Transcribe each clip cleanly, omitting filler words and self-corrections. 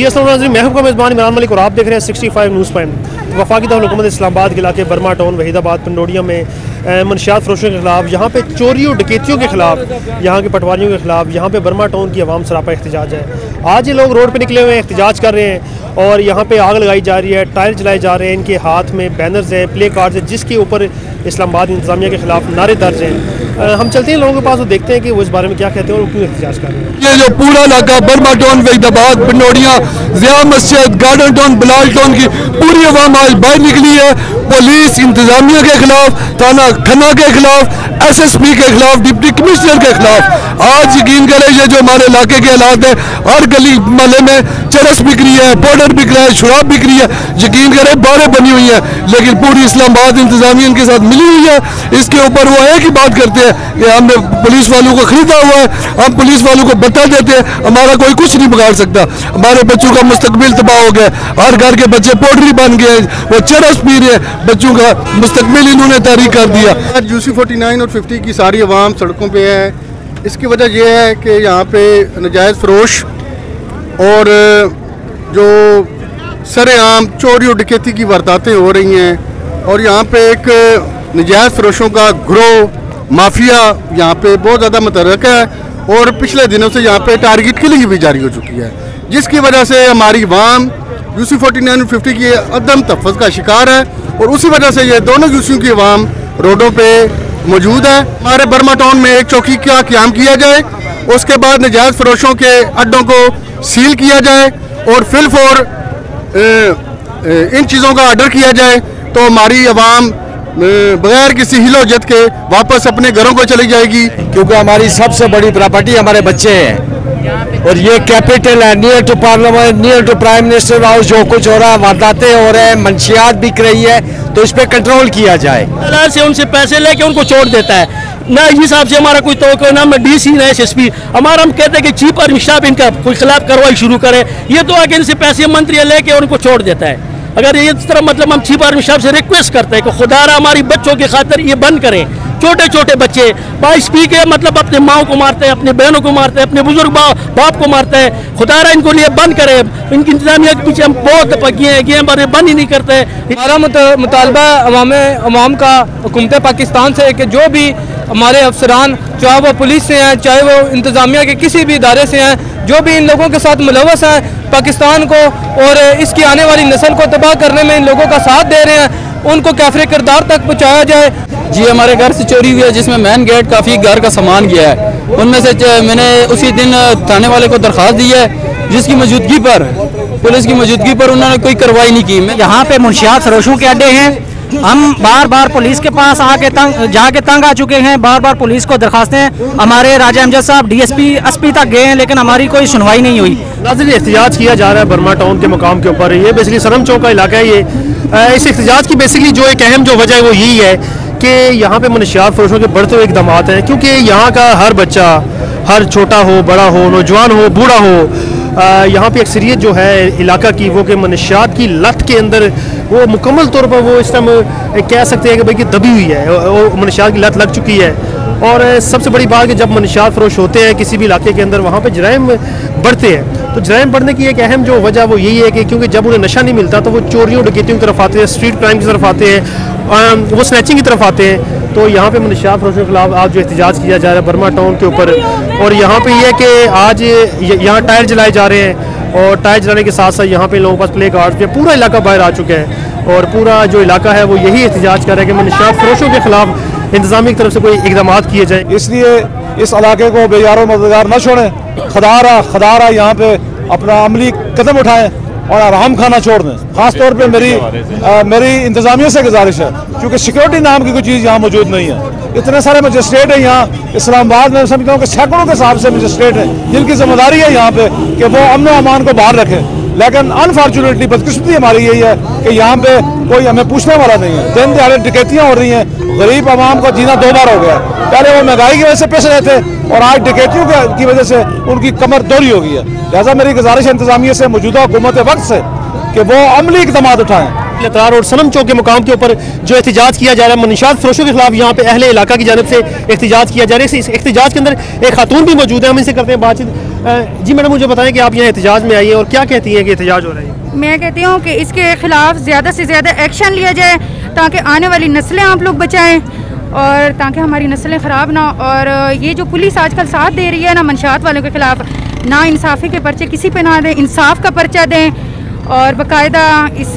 जी अस्सलाम वालेकुम, मैं हूं मेज़बान इमरान मलिक और आप देख रहे हैं 65 न्यूज़ पॉइंट। वफाकी दारुल इस्लामाबाद के इलाके बर्मा टाउन वहीदाबाद पंडोडिया में मनशियात फरोशों के खिलाफ, यहाँ पे चोरी और डकैतियों के खिलाफ, यहाँ के पटवारियों के खिलाफ, यहाँ पे बर्मा टाउन की आवाम सरापा एहतजाज है। आज ये लोग रोड पे निकले हुए हैं, एहतजाज कर रहे हैं और यहाँ पे आग लगाई जा रही है, टायर जलाए जा रहे हैं, इनके हाथ में बैनर्स हैं, प्ले कार्ड्स हैं जिसके ऊपर इस्लामाबाद इंतजामिया के खिलाफ नारे दर्ज हैं। हम चलते हैं लोगों के पास और देखते हैं कि वो इस बारे में क्या कहते हैं और क्यों एहतजाज कर रहे हैं। ये जो पूरा इलाका बर्मा टाउन वहीदाबाद पंडोडिया ज़िया मस्जिद गार्डन टाउन बिलाल टाउन की पूरी आवाम आज बाहर निकली है। पुलिस इंतजामिया के खिलाफ, थाना खन्ना के खिलाफ, SSP के खिलाफ, डिप्टी कमिश्नर के खिलाफ। आज यकीन करें ये जो हमारे इलाके के हालात है, हर गली मोहल्ले में चरस बिक रही है, पाउडर बिक रहा है, शराब बिक रही है। यकीन करें बारें बनी हुई है, लेकिन पूरी इस्लामाबाद इंतजामिया इनके साथ मिली हुई है। इसके ऊपर वो एक ही बात करते हैं कि हमने पुलिस वालों को खरीदा हुआ है, हम पुलिस वालों को बता देते हैं, हमारा कोई कुछ नहीं बिगाड़ सकता। हमारे बच्चों का मुस्तकबिल तबाह हो गया, हर घर के बच्चे पोल्ट्री बन गए, वो चरस पी रहे, बच्चों का मुस्तकबिल इन्होंने तारीख कर दिया। आज UC 49 और 50 की सारी आवाम सड़कों पे है। इसकी वजह यह है कि यहाँ पे नजायज़ फरोश और जो सरेआम चोरी और डकैती की वारदातें हो रही हैं और यहाँ पे एक नजायज़ फरोशों का ग्रोह माफिया यहाँ पे बहुत ज़्यादा मुतहर्रिक है और पिछले दिनों से यहाँ पे टारगेट किलिंग भी जारी हो चुकी है, जिसकी वजह से हमारी आवाम UC 49 और 50 की अदम तहफ़्फ़ुज़ का शिकार है और उसी वजह से ये दोनों यूसियों की आवाम रोडों पे मौजूद है। हमारे बर्मा टाउन में एक चौकी का क़याम किया जाए, उसके बाद नजायज़ फरोशों के अड्डों को सील किया जाए और फिलफोर इन चीज़ों का ऑर्डर किया जाए तो हमारी आवाम बगैर किसी हिलोजत के वापस अपने घरों को चली जाएगी। क्योंकि हमारी सबसे बड़ी प्रॉपर्टी हमारे बच्चे हैं और ये कैपिटल है, near to parliament, near to prime minister house. जो कुछ हो रहा है, वारदातें हो रहे हैं, मंशियात बिक रही है, तो इस पर कंट्रोल किया जाए। से उनसे पैसे लेके उनको छोड़ देता है ना, इस हिसाब से हमारा कोई तो ना DC ना SSP हमारा। हम कहते हैं कि चीफ और निशाब इनका कोई खिलाफ कार्रवाई शुरू करे, ये तो आगे इनसे पैसे मंत्री लेके उनको छोड़ देता है। अगर ये इस तरह मतलब हम चीफ और निशाब से रिक्वेस्ट करते हैं कि खुदारा हमारी बच्चों की खातिर ये बंद करें। छोटे छोटे बच्चे 22 पी के मतलब अपने माओ को मारते हैं, अपने बहनों को मारते हैं, अपने बुजुर्ग बाप को मारते हैं। खुदारा इनको लिए बंद करे। इनकी इंतजामिया के पीछे हम बहुत पकिए पर बंद ही नहीं करते। हमारा मुतालबा अवाम का हुकूमत पाकिस्तान से है कि जो भी हमारे अफसरान, चाहे वो पुलिस से हैं, चाहे वो इंतजामिया के किसी भी इदारे से हैं, जो भी इन लोगों के साथ मुलव्वस हैं, पाकिस्तान को और इसकी आने वाली नस्ल को तबाह करने में इन लोगों का साथ दे रहे हैं, उनको काफिर किरदार तक पहुँचाया जाए। जी हमारे घर से चोरी हुई है, जिसमें मेन गेट काफ़ी घर का सामान गया है। उनमें से मैंने उसी दिन थाने वाले को दरख्वास्त दी है, जिसकी मौजूदगी पर, पुलिस की मौजूदगी पर उन्होंने कोई कार्रवाई नहीं की। यहाँ पे मुंशियात फरोशों के अड्डे हैं। हम बार बार पुलिस के पास जाके तंग आ चुके हैं, बार बार पुलिस को दरखास्तें, हमारे राजा अमजद साहब DSP SP तक गए हैं, लेकिन हमारी कोई सुनवाई नहीं हुई। नाज़रीन, एहतजाज किया जा रहा है बर्मा टाउन के मुकाम के ऊपर। ये बेसिकली सरम चौक का इलाका है। ये इस एहतजाज की बेसिकली जो एक अहम जो वजह है वो यही है कि यहाँ पे मनशियात फरोशों के बढ़ते हुए इक़दाम हैं, क्योंकि यहाँ का हर बच्चा, हर छोटा हो, बड़ा हो, नौजवान हो, बूढ़ा हो, यहाँ पे अक्सरियत जो है इलाका की वो कि मनशियात की लत के अंदर वो मुकम्मल तौर पर वो इस टाइम कह सकते हैं कि भाई कि दबी हुई है, वो मनशियात की लत लग चुकी है। और सबसे बड़ी बात कि जब मनशियात फरोश होते हैं किसी भी इलाके के अंदर, वहाँ पे जराइम बढ़ते हैं। तो जराइम बढ़ने की एक अहम जो वजह वो यही है कि क्योंकि जब उन्हें नशा नहीं मिलता तो वो चोरियों डकैतियों की तरफ आते हैं, स्ट्रीट क्राइम की तरफ आते हैं, वो स्नैचिंग की तरफ आते हैं। तो यहाँ पे मनशियात फरोशों के खिलाफ आज जो एहतजाज किया जा रहा है बर्मा टाउन के ऊपर, और यहाँ पे ये है कि आज यहाँ टायर जलाए जा रहे हैं और टायर जलाने के साथ साथ यहाँ पे लोगों के पास प्ले कार्ड पे पूरा इलाका बाहर आ चुका है और पूरा जो इलाका है वो यही एहतजाज कर रहा है कि मनशियात फरोशों के खिलाफ इंतजामिया की तरफ से कोई इकदाम किए जाए। इसलिए इस इलाके को बेयारो मददगार न छोड़ें। खदारा यहाँ पे अपना अमली कदम उठाएं और आराम खाना छोड़ दें। खास तौर पे मेरी इंतजामिया से गुजारिश है, क्योंकि सिक्योरिटी नाम की कोई चीज़ यहाँ मौजूद नहीं है। इतने सारे मजिस्ट्रेट हैं यहाँ इस्लामाबाद में, समझता हूँ कि सैकड़ों के हिसाब से मजिस्ट्रेट हैं जिनकी जिम्मेदारी है यहाँ पे कि वो अमन व अमान को बाहर रखें। लेकिन अनफॉर्चुनेटली बदकिस्मती हमारी यही है कि यहाँ पे कोई हमें पूछने वाला नहीं है। दिन दिहाड़े डकैतियाँ हो रही हैं, गरीब आवाम का जीना दो बार हो गया। पहले वो महंगाई की वजह से पेश रहे थे और आज डकैतियों की वजह से उनकी कमर दौड़ी हो गई है। लिहाजा मेरी गुजारिश इंतजामिया से, मौजूदा हुकूमत वक्त से, कि वो अमली इक़दाम उठाएँ लतार और सनम चौक के मुकाम के ऊपर जो एहतजाज किया जा रहा है, मनशियात फरोशों के खिलाफ यहाँ पे अहले इलाका की जानब से एहतजाज किया जा रहा है। इस एहतजाज के अंदर एक खातून भी मौजूद है, हम इनसे करते हैं बातचीत। जी मैडम, मुझे बताएं कि आप यहाँ एहतजाज में आई हैं और क्या कहती हैं कि एहतजाज हो रहा है? मैं कहती हूँ कि इसके खिलाफ ज़्यादा से ज़्यादा एक्शन लिया जाए ताकि आने वाली नस्लें आप लोग बचाएं और ताकि हमारी नस्लें ख़राब ना। और ये जो पुलिस आजकल साथ दे रही है ना मंशियात वालों के खिलाफ, ना इंसाफ़ी के पर्चे किसी पे ना दें, इंसाफ का पर्चा दें और बाकायदा इस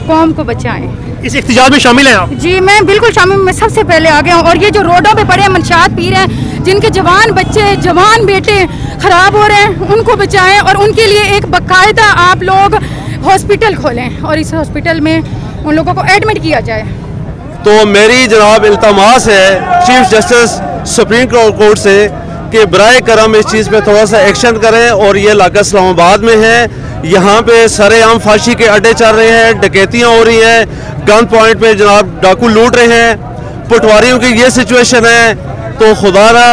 कौम को बचाएं। इस एहतजाज में शामिल हैं आप? जी मैं बिल्कुल शामिल, मैं सबसे पहले आ गया हूँ। और ये जो रोडों पे पड़े हैं मंशियात पीर हैं, जिनके जवान बच्चे जवान बेटे ख़राब हो रहे हैं, उनको बचाएं और उनके लिए एक बाकायदा आप लोग हॉस्पिटल खोलें और इस हॉस्पिटल में उन लोगों को एडमिट किया जाए। तो मेरी जनाब इल्तमास है चीफ जस्टिस सुप्रीम कोर्ट से कि बराए करम इस चीज़ पे थोड़ा सा एक्शन करें। और ये इलाका इस्लामाबाद में है, यहाँ पे सरेआम फांसी के अड्डे चल रहे हैं, डकैतियाँ हो रही हैं, गन पॉइंट पे जनाब डाकू लूट रहे हैं, पटवारियों की ये सिचुएशन है। तो खुदारा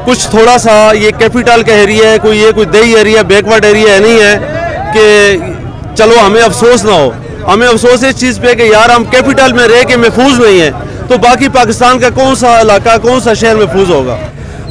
कुछ थोड़ा सा ये कैपिटल का एरिया है, कोई दही एरिया बैकवर्ड एरिया नहीं है कि चलो हमें अफसोस ना हो। हमें अफसोस इस चीज़ पे कि यार हम कैपिटल में रह के महफूज नहीं है, तो बाकी पाकिस्तान का कौन सा इलाका कौन सा शहर महफूज होगा।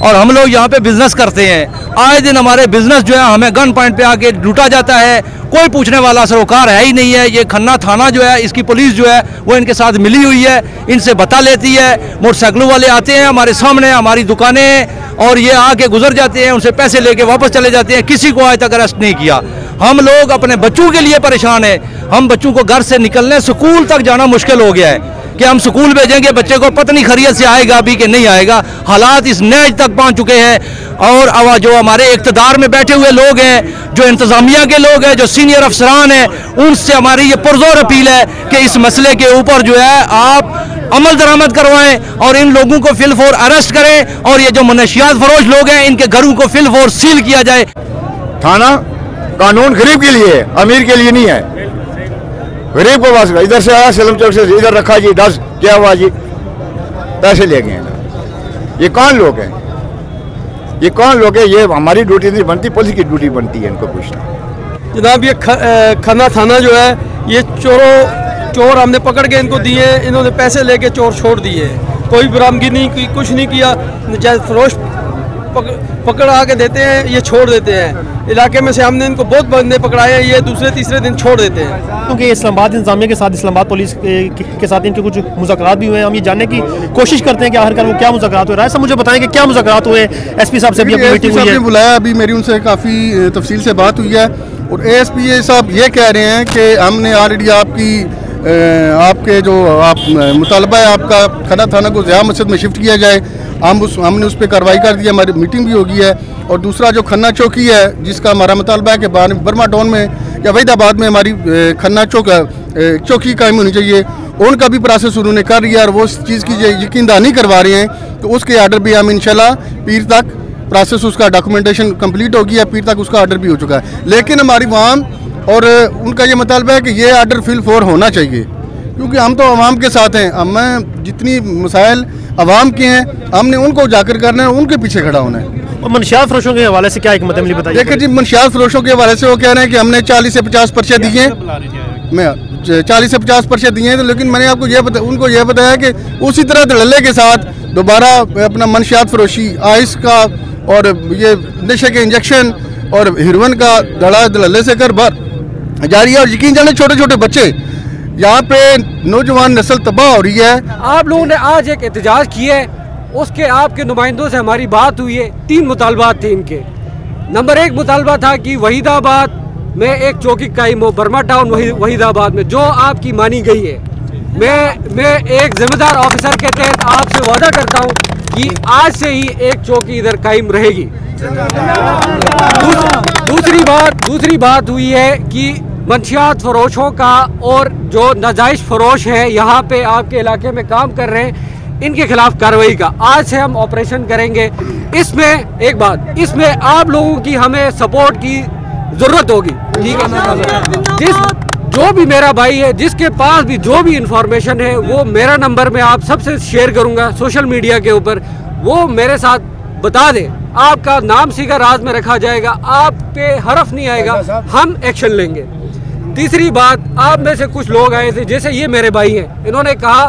और हम लोग यहाँ पे बिजनेस करते हैं, आए दिन हमारे बिजनेस जो है हमें गन पॉइंट पे आके लूटा जाता है, कोई पूछने वाला सरोकार है ही नहीं है। ये खन्ना थाना जो है, इसकी पुलिस जो है वो इनके साथ मिली हुई है, इनसे बता लेती है। मोटरसाइकिलों वाले आते हैं हमारे सामने, हमारी दुकानें, और ये आके गुजर जाते हैं, उनसे पैसे लेके वापस चले जाते हैं। किसी को आज तक अरेस्ट नहीं किया। हम लोग अपने बच्चों के लिए परेशान है, हम बच्चों को घर से निकलने स्कूल तक जाना मुश्किल हो गया है कि हम स्कूल भेजेंगे बच्चे को, पता नहीं खैरियत से आएगा भी कि नहीं आएगा। हालात इस नहज तक पहुंच चुके हैं। और अब जो हमारे इक़्तिदार में बैठे हुए लोग हैं, जो इंतज़ामिया के लोग हैं, जो सीनियर अफसरान हैं, उनसे हमारी ये पुरजोर अपील है कि इस मसले के ऊपर जो है आप अमल दरामद करवाएं और इन लोगों को फिलफोर अरेस्ट करें। और ये जो मनशियात फरोश लोग हैं, इनके घरों को फिलफोर सील किया जाए। थाना कानून गरीब के लिए, अमीर के लिए नहीं है। गरीब को बस इधर से आया सलम चौक से इधर रखा जी 10 क्या हुआ जी, पैसे ले गए। ये कौन लोग हैं? ये कौन लोग हैं? ये हमारी ड्यूटी नहीं बनती, पुलिस की ड्यूटी बनती है इनको पूछना। जनाब ये खन्ना थाना जो है, ये चोर हमने पकड़ के इनको दिए, इन्होंने पैसे लेके चोर छोड़ दिए, कोई बरामदगी नहीं की, कुछ नहीं किया। नजायज़ फरोश पकड़ आके देते हैं, ये छोड़ देते हैं। इलाके में से हमने इनको बहुत बंदे पकड़ाए हैं, ये दूसरे तीसरे दिन छोड़ देते हैं। क्योंकि इस्लामाबाद इंतजामिया के साथ, इस्लामाबाद पुलिस के साथ इनके कुछ मुज़ाकरात भी हुए हैं। हम ये जानने की कोशिश करते हैं कि आखिरकार वो क्या मुज़ाकरात हुए। राय साहब मुझे बताएं कि क्या मुज़ाकरात हुए? एसपी साहब से अभी मीटिंग हुई है, बुलाया, अभी मेरी उनसे काफ़ी तफसील से बात हुई है। और एएसपी साहब ये कह रहे हैं कि हमने ऑलरेडी आपके जो आप मुतालबा है आपका खन्ना थाना को ज़िया मस्जिद में शिफ्ट किया जाए, हमने उस पर कार्रवाई कर दी, हमारी मीटिंग भी हो गई है। और दूसरा जो खन्ना चौकी है, जिसका हमारा मुतालबा है कि बर्मा टाउन में या वहीदाबाद में हमारी खन्ना चौकी कायम होनी चाहिए, उनका भी प्रोसेस उन्होंने कर लिया और वो इस चीज़ की यकीन दहानी करवा रहे हैं। तो उसके आर्डर भी हम इंशाल्लाह पीर तक प्रोसेस, उसका डॉक्यूमेंटेशन कंप्लीट हो गया, पीर तक उसका आर्डर भी हो चुका है। लेकिन हमारी आवाम और उनका ये मुतालबा है कि ये आर्डर फिल फोर होना चाहिए, क्योंकि हम तो आवाम के साथ हैं। हमें जितनी मसाइल आवाम के हैं, हमने उनको उजागर करना है, उनके पीछे खड़ा होना है। और मनशियात फरोशों के हवाले से क्या एक मतलब बताइए? देखिए जी, मनशियात फरोशों के हवाले से वो कह रहे हैं कि हमने 40 से 50 पर्चे दिए, मैं 40 से 50 पर्चे दिए हैं। तो लेकिन मैंने आपको उनको ये बताया कि उसी तरह धड़ल्ले के साथ दोबारा अपना मनशियात फरोशी, आइस का और ये नशे के इंजेक्शन और हिरोइन का धड़ल्ले से कर बार जारी है। और यकीन जाने छोटे छोटे बच्चे, यहाँ पे नौजवान नस्ल तबाह हो रही है। आप लोगों ने आज एक एहतजाज किया है, उसके आपके नुमाइंदों से हमारी बात हुई है। 3 मुतालबात थे इनके। नंबर 1 मुतालबा था कि वहीदाबाद में एक चौकी कायम हो, बर्मा टाउन वहीदाबाद में, जो आपकी मानी गई है। मैं एक जिम्मेदार ऑफिसर के तहत आपसे वादा करता हूँ कि आज से ही एक चौकी इधर कायम रहेगी। दूसरी बात हुई है कि मंशियात फरोशों का और जो नाजायज फरोश है यहाँ पे आपके इलाके में काम कर रहे हैं, इनके खिलाफ कार्रवाई का आज से हम ऑपरेशन करेंगे। इसमें एक बात, इसमें आप लोगों की हमें सपोर्ट की जरूरत होगी, ठीक है? जो भी मेरा भाई है, जिसके पास भी जो भी इंफॉर्मेशन है, वो मेरा नंबर में आप सबसे शेयर करूंगा सोशल मीडिया के ऊपर, वो मेरे साथ बता दे, आपका नाम सीखा राज में रखा जाएगा, आप पे हरफ नहीं आएगा, हम एक्शन लेंगे। तीसरी बात, आप में से कुछ लोग आए थे, जैसे ये मेरे भाई हैं, इन्होंने कहा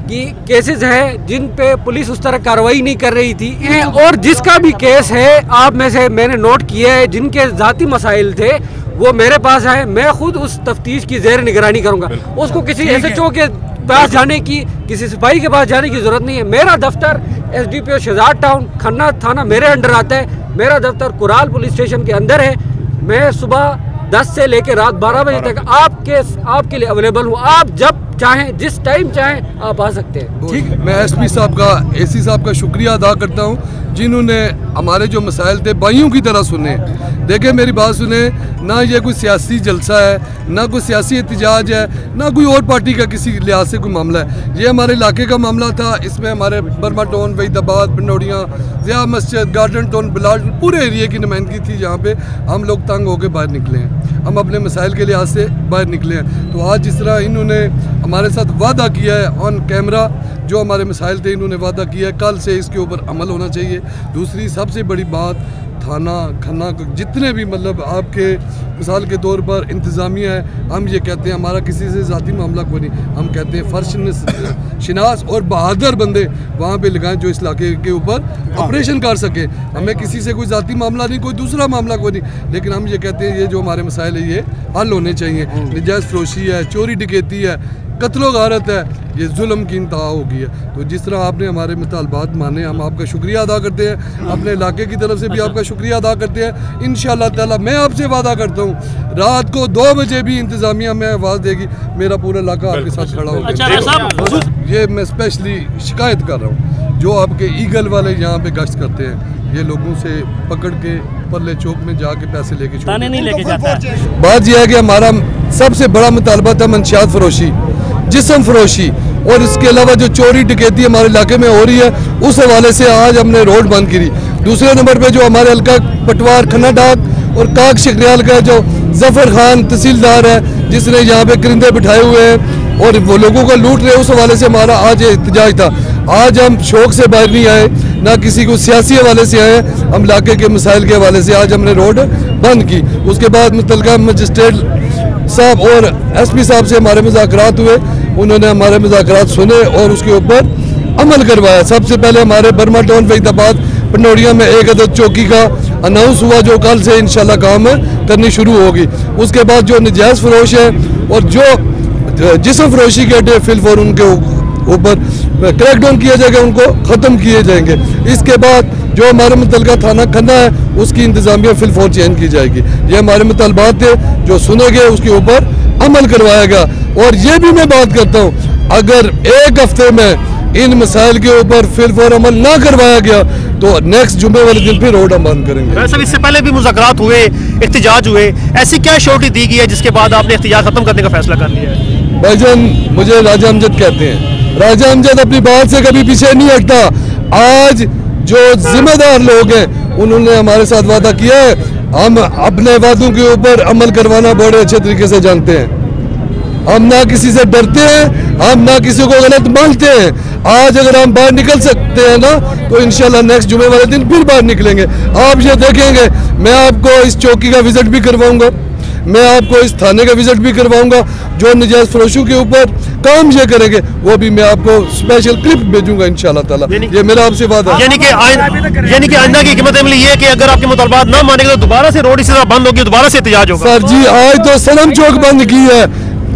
कि केसेस हैं जिन पे पुलिस उस तरह कार्रवाई नहीं कर रही थी, और जिसका भी केस है आप में से मैंने नोट किया है जिनके ज़ाती मसाइल थे वो मेरे पास आए, मैं खुद उस तफ्तीश की ज़ेर निगरानी करूँगा। उसको किसी SHO के पास जाने की, किसी सिपाही के पास जाने की ज़रूरत नहीं है। मेरा दफ्तर SDPO शहजाद टाउन खन्ना थाना मेरे अंडर आता है, मेरा दफ्तर कुराल पुलिस स्टेशन के अंदर है। मैं सुबह 10 से लेकर रात 12 बजे तक आपके लिए अवेलेबल हूँ। आप जब चाहें, जिस टाइम चाहें आप आ सकते हैं। ठीक, मैं SP साहब का, AC साहब का शुक्रिया अदा करता हूँ जिन्होंने हमारे जो मसाइल थे भाइयों की तरह सुने। देखें मेरी बात सुने, ना ये कोई सियासी जलसा है, ना कोई सियासी एहतजाज है, ना कोई और पार्टी का किसी लिहाज से कोई मामला है। ये हमारे इलाके का मामला था। इसमें हमारे बर्मा टाउन, वहीदाबाद, पिंडोड़ियाँ, ज़िया मस्जिद, गार्डन टाउन, बिलाल, पूरे एरिए की नुमाइंदगी थी जहाँ पे हम लोग तंग होकर बाहर निकले हैं। हम अपने मसाइल के लिहाज से बाहर निकले हैं। तो आज जिस तरह इन्होंने हमारे साथ वादा किया है ऑन कैमरा, जो हमारे मसाइल थे इन्होंने वादा किया है, कल से इसके ऊपर अमल होना चाहिए। दूसरी सबसे बड़ी बात, थाना खन्ना जितने भी मतलब आपके मिसाल के तौर पर इंतज़ामिया है, हम ये कहते हैं हमारा किसी से ज़ाती मामला कोई नहीं, हम कहते हैं फर्श शिनास और बहादुर बंदे वहाँ पे लगाएं जो इस इलाके के ऊपर ऑपरेशन कर सके। हमें किसी से कोई ज़ाती मामला नहीं, कोई दूसरा मामला कोई नहीं, लेकिन हम ये कहते हैं ये जो हमारे मसाइल है ये हल होने चाहिए। नजायज़ फरोशी है, चोरी डकैती है, कत्लो गारत है, ये जुल्म की इंतहा हो गई है। तो जिस तरह आपने हमारे मुतालबात माने, हम आपका शुक्रिया अदा करते हैं, अपने इलाके की तरफ से भी आपका शुक्रिया अदा करते हैं। इंशाअल्लाह ताला मैं आपसे वादा करता हूँ, रात को 2 बजे भी इंतज़ामिया में आवाज़ देगी, मेरा पूरा इलाका आपके साथ खड़ा होगा। ये मैं स्पेशली शिकायत कर रहा हूँ, जो आपके ईगल वाले यहाँ पे गश्त करते हैं, ये लोगों से पकड़ के पल्ले चौक में जाके पैसे लेके नहीं लेके जाता है। बात यह है कि हमारा सबसे बड़ा मुतालबा था मंशियात फरोशी, जिस्म फरोशी, और इसके अलावा जो चोरी डकैती हमारे इलाके में हो रही है उस हवाले से आज हमने रोड बंद करी। दूसरे नंबर पे जो हमारे हल्का पटवार, खन्ना डाक और काग शिकरियाल का जो जफर खान तहसीलदार है, जिसने यहाँ पे करिंदे बिठाए हुए हैं और वो लोगों को लूट रहे, उस हवाले से हमारा आज एहतजाज था। आज हम शौक से बाहर नहीं आए, ना किसी को सियासी हवाले से आए, हम इलाके के मसाइल के हवाले से आज हमने रोड बंद की। उसके बाद मुतलका मजिस्ट्रेट साहब और SP साहब से हमारे मुज़ाकरात हुए, उन्होंने हमारे मुज़ाकरात सुने और उसके ऊपर अमल करवाया। सबसे पहले हमारे बर्मा टाउन, वहीदाबाद, पिंडोड़िया में एक अदद चौकी का अनाउंस हुआ जो कल से इंशाल्लाह काम करनी शुरू होगी। उसके बाद जो नजायज़ फरोश है और जो जिस्म फरोशी के अड्डे फिलफोर उनके ऊपर क्रैकडाउन किया जाएगा, उनको ख़त्म किए जाएंगे। इसके बाद जो हमारे मुतलका थाना खन्ना है उसकी इंतज़ामिया फिलफोर चेंज की जाएगी। ये हमारे मुतालबात थे जो सुने गए, उसके ऊपर अमल करवाएगा। और ये भी मैं बात करता हूँ, अगर 1 हफ्ते में इन मसाइल के ऊपर फिलफोर अमल ना करवाया गया तो नेक्स्ट जुम्मे वाले दिन फिर रोड हम बंद करेंगे। वैसे इससे पहले भी मुज़ाकरात हुए, एहतजाज हुए, ऐसी क्या श्योरिटी दी गई है जिसके बाद आपने एहतजाज खत्म करने का फैसला कर लिया है? भाईजान मुझे राजा अमजद कहते हैं, राजा अमजद अपनी बात से कभी पीछे नहीं हटता। आज जो जिम्मेदार लोग हैं उन्होंने हमारे साथ वादा किया है, हम अपने वादों के ऊपर अमल करवाना बड़े अच्छे तरीके से जानते हैं। हम ना किसी से डरते हैं, हम ना किसी को गलत मानते हैं। आज अगर हम बाहर निकल सकते हैं ना तो इंशाल्लाह नेक्स्ट जुमे वाले दिन फिर बाहर निकलेंगे। आप ये देखेंगे, मैं आपको इस चौकी का विजिट भी करवाऊंगा, मैं आपको इस थाने का विजिट भी करवाऊंगा। जो नजायज़ फरोशों के ऊपर काम ये करेंगे वो भी मैं आपको स्पेशल क्लिप भेजूंगा इंशाल्लाह ताला। ये मेरा आपसे वादा है। यानी कि आइंदा की हिकमत अमली ये है कि अगर आपके मुतालबात ना मानेंगे तो दोबारा से रोड इसी तरह बंद होगी, दोबारा से एहतजाज होगा। सर जी आज तो सनम चौक बंद की है,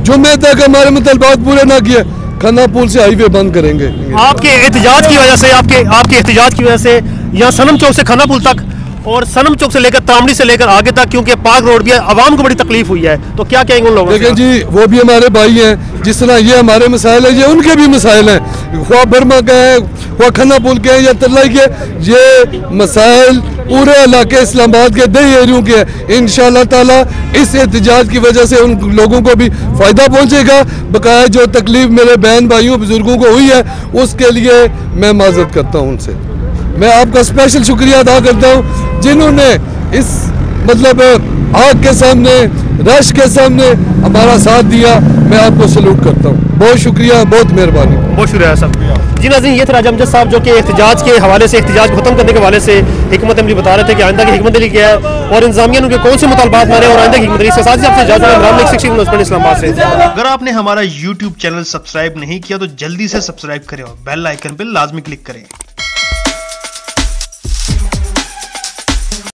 जुम्मे तक हमारे मुतालबात पूरे ना किए, खन्ना पुल से हाईवे बंद करेंगे। आपके एहतजाज की वजह से, आपके एहतजाज की वजह से यहाँ सनम चौक से खन्ना पुल तक और सनम चौक से लेकर तामड़ी से लेकर आगे तक, क्योंकि पार्क रोड भी है, आवाम को बड़ी तकलीफ हुई है, तो क्या कहेंगे उन लोगों से? देखिए जी, वो भी हमारे भाई हैं, जिस तरह ये हमारे मसाइल है, ये उनके भी मसाइल हैं। ख्वा बर्मा के हैं, ख्वा खन्ना पुल के हैं या तलाई के, ये मसाइल पूरे इलाके इस्लामाबाद के 10 एरियों के हैं। इंशाअल्लाह ताला इस एहतजाज की वजह से उन लोगों को भी फ़ायदा पहुँचेगा। बकाया जो तकलीफ मेरे बहन भाइयों बुजुर्गों को हुई है उसके लिए मैं माजरत करता हूँ उनसे। मैं आपका स्पेशल शुक्रिया अदा करता हूँ जिन्होंने इस मतलब आग के सामने, रश के सामने हमारा साथ दिया। मैं आपको सैल्यूट करता हूँ। बहुत शुक्रिया, बहुत मेहरबानी। बहुत शुक्रिया साहब। जी नाज़रीन, ये थे राजा अमजद साहब जो कि एहतजाज के हवाले से, एहतजाज खत्म करने के हवाले से हिकमत अमली बता रहे थे कि आइंदा की हिकमत अमली क्या है और इंतजामिया उनके कौन से मुतालबात माने और आइंदा की हिकमत अमली। इसके साथ ही आपसे इजाज़त है इस्लामाबाद से। अगर आपने हमारा YouTube चैनल सब्सक्राइब नहीं किया तो जल्दी से सब्सक्राइब करें और बेल आइकन पर लाजमी क्लिक करें।